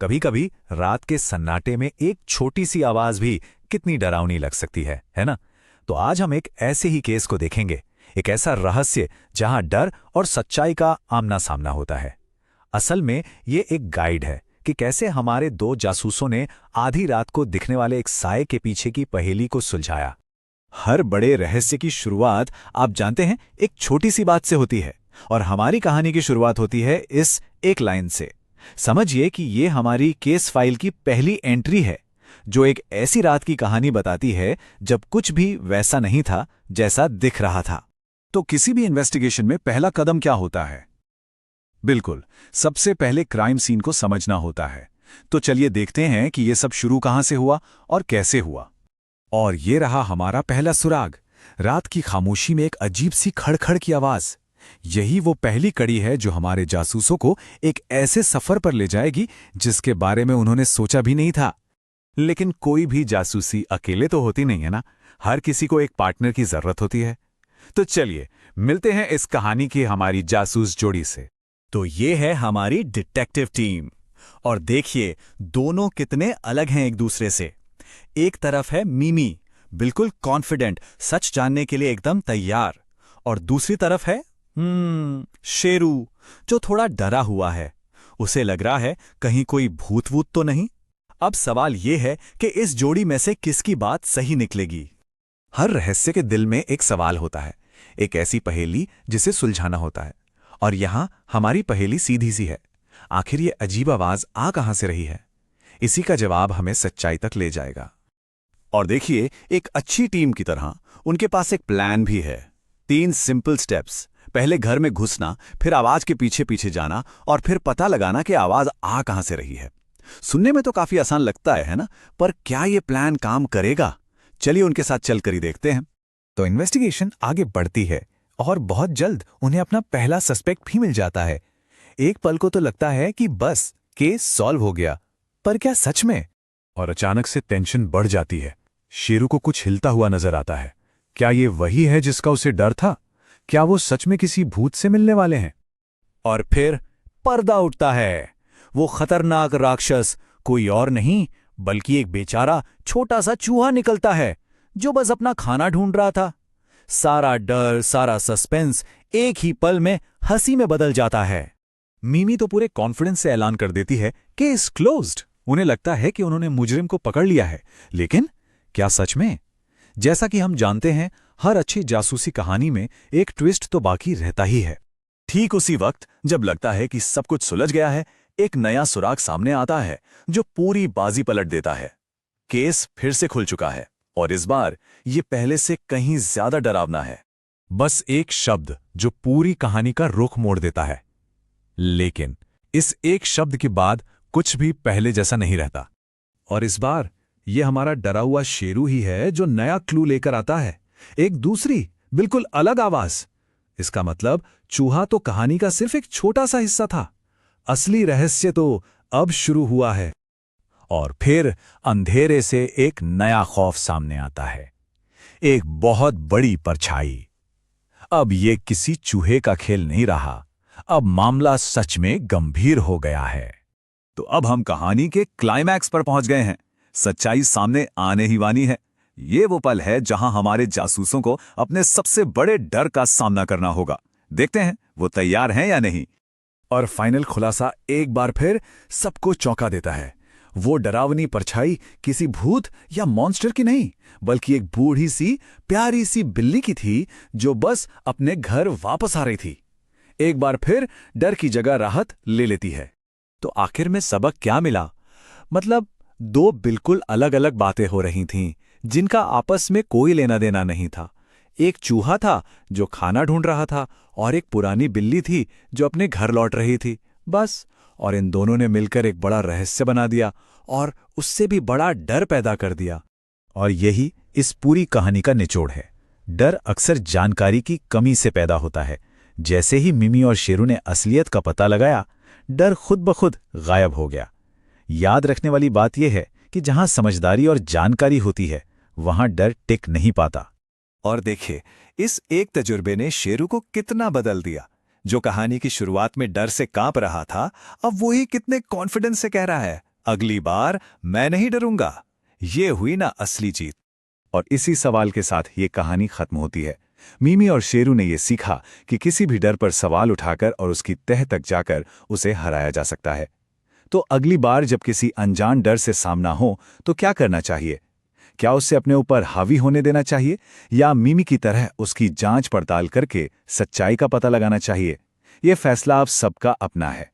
कभी कभी रात के सन्नाटे में एक छोटी सी आवाज भी कितनी डरावनी लग सकती है ना? तो आज हम एक ऐसे ही केस को देखेंगे, एक ऐसा रहस्य जहां डर और सच्चाई का आमना सामना होता है। असल में ये एक गाइड है कि कैसे हमारे दो जासूसों ने आधी रात को दिखने वाले एक साए के पीछे की पहेली को सुलझाया। हर बड़े रहस्य की शुरुआत, आप जानते हैं, एक छोटी सी बात से होती है, और हमारी कहानी की शुरुआत होती है इस एक लाइन से। समझिए कि ये हमारी केस फाइल की पहली एंट्री है, जो एक ऐसी रात की कहानी बताती है जब कुछ भी वैसा नहीं था जैसा दिख रहा था। तो किसी भी इन्वेस्टिगेशन में पहला कदम क्या होता है? बिल्कुल, सबसे पहले क्राइम सीन को समझना होता है। तो चलिए देखते हैं कि ये सब शुरू कहां से हुआ और कैसे हुआ। और ये रहा हमारा पहला सुराग, रात की खामोशी में एक अजीब सी खड़खड़ की आवाज। यही वो पहली कड़ी है जो हमारे जासूसों को एक ऐसे सफर पर ले जाएगी जिसके बारे में उन्होंने सोचा भी नहीं था। लेकिन कोई भी जासूसी अकेले तो होती नहीं है ना, हर किसी को एक पार्टनर की जरूरत होती है। तो चलिए मिलते हैं इस कहानी की हमारी जासूस जोड़ी से। तो ये है हमारी डिटेक्टिव टीम, और देखिए दोनों कितने अलग हैं एक दूसरे से। एक तरफ है मिमी, बिल्कुल कॉन्फिडेंट, सच जानने के लिए एकदम तैयार, और दूसरी तरफ है शेरू, जो थोड़ा डरा हुआ है। उसे लग रहा है कहीं कोई भूत वूत तो नहीं। अब सवाल यह है कि इस जोड़ी में से किसकी बात सही निकलेगी। हर रहस्य के दिल में एक सवाल होता है, एक ऐसी पहेली जिसे सुलझाना होता है। और यहां हमारी पहेली सीधी सी है, आखिर ये अजीब आवाज आ कहां से रही है? इसी का जवाब हमें सच्चाई तक ले जाएगा। और देखिए, एक अच्छी टीम की तरह उनके पास एक प्लान भी है। 3 सिंपल स्टेप्स। पहले घर में घुसना, फिर आवाज के पीछे पीछे जाना, और फिर पता लगाना कि आवाज आ कहां से रही है। सुनने में तो काफी आसान लगता है ना? पर क्या ये प्लान काम करेगा? चलिए उनके साथ चलकर ही देखते हैं। तो इन्वेस्टिगेशन आगे बढ़ती है, और बहुत जल्द उन्हें अपना पहला सस्पेक्ट भी मिल जाता है। एक पल को तो लगता है कि बस केस सॉल्व हो गया, पर क्या सच में? और अचानक से टेंशन बढ़ जाती है। शेरू को कुछ हिलता हुआ नजर आता है। क्या ये वही है जिसका उसे डर था? क्या वो सच में किसी भूत से मिलने वाले हैं? और फिर पर्दा उठता है। वो खतरनाक राक्षस कोई और नहीं बल्कि एक बेचारा छोटा सा चूहा निकलता है, जो बस अपना खाना ढूंढ रहा था। सारा डर, सारा सस्पेंस एक ही पल में हंसी में बदल जाता है। मिमी तो पूरे कॉन्फिडेंस से ऐलान कर देती है, केस क्लोज्ड। उन्हें लगता है कि उन्होंने मुजरिम को पकड़ लिया है, लेकिन क्या सच में? जैसा कि हम जानते हैं, हर अच्छी जासूसी कहानी में एक ट्विस्ट तो बाकी रहता ही है। ठीक उसी वक्त जब लगता है कि सब कुछ सुलझ गया है, एक नया सुराग सामने आता है जो पूरी बाजी पलट देता है। केस फिर से खुल चुका है, और इस बार ये पहले से कहीं ज्यादा डरावना है। बस एक शब्द जो पूरी कहानी का रुख मोड़ देता है। लेकिन इस एक शब्द के बाद कुछ भी पहले जैसा नहीं रहता। और इस बार ये हमारा डरा हुआ शेरू ही है जो नया क्लू लेकर आता है। एक दूसरी, बिल्कुल अलग आवाज। इसका मतलब चूहा तो कहानी का सिर्फ एक छोटा सा हिस्सा था। असली रहस्य तो अब शुरू हुआ है। और फिर अंधेरे से एक नया खौफ सामने आता है, एक बहुत बड़ी परछाई। अब ये किसी चूहे का खेल नहीं रहा, अब मामला सच में गंभीर हो गया है। तो अब हम कहानी के क्लाइमैक्स पर पहुंच गए हैं। सच्चाई सामने आने ही वाली है। ये वो पल है जहां हमारे जासूसों को अपने सबसे बड़े डर का सामना करना होगा। देखते हैं वो तैयार हैं या नहीं। और फाइनल खुलासा एक बार फिर सबको चौंका देता है। वो डरावनी परछाई किसी भूत या मॉन्स्टर की नहीं, बल्कि एक बूढ़ी सी प्यारी सी बिल्ली की थी, जो बस अपने घर वापस आ रही थी। एक बार फिर डर की जगह राहत ले लेती है। तो आखिर में सबक क्या मिला? मतलब दो बिल्कुल अलग अलग बातें हो रही थीं, जिनका आपस में कोई लेना देना नहीं था। एक चूहा था जो खाना ढूंढ रहा था, और एक पुरानी बिल्ली थी जो अपने घर लौट रही थी, बस। और इन दोनों ने मिलकर एक बड़ा रहस्य बना दिया, और उससे भी बड़ा डर पैदा कर दिया। और यही इस पूरी कहानी का निचोड़ है। डर अक्सर जानकारी की कमी से पैदा होता है। जैसे ही मिमी और शेरू ने असलियत का पता लगाया, डर खुद ब खुद गायब हो गया। याद रखने वाली बात यह है कि जहां समझदारी और जानकारी होती है, वहां डर टिक नहीं पाता। और देखिए, इस एक तजुर्बे ने शेरू को कितना बदल दिया। जो कहानी की शुरुआत में डर से कांप रहा था, अब वही कितने कॉन्फिडेंस से कह रहा है, अगली बार मैं नहीं डरूंगा। ये हुई ना असली जीत। और इसी सवाल के साथ ये कहानी खत्म होती है। मिमी और शेरू ने यह सीखा कि किसी भी डर पर सवाल उठाकर और उसकी तह तक जाकर उसे हराया जा सकता है। तो अगली बार जब किसी अनजान डर से सामना हो तो क्या करना चाहिए? क्या उससे अपने ऊपर हावी होने देना चाहिए या मिमी की तरह उसकी जांच पड़ताल करके सच्चाई का पता लगाना चाहिए? यह फैसला आप सबका अपना है।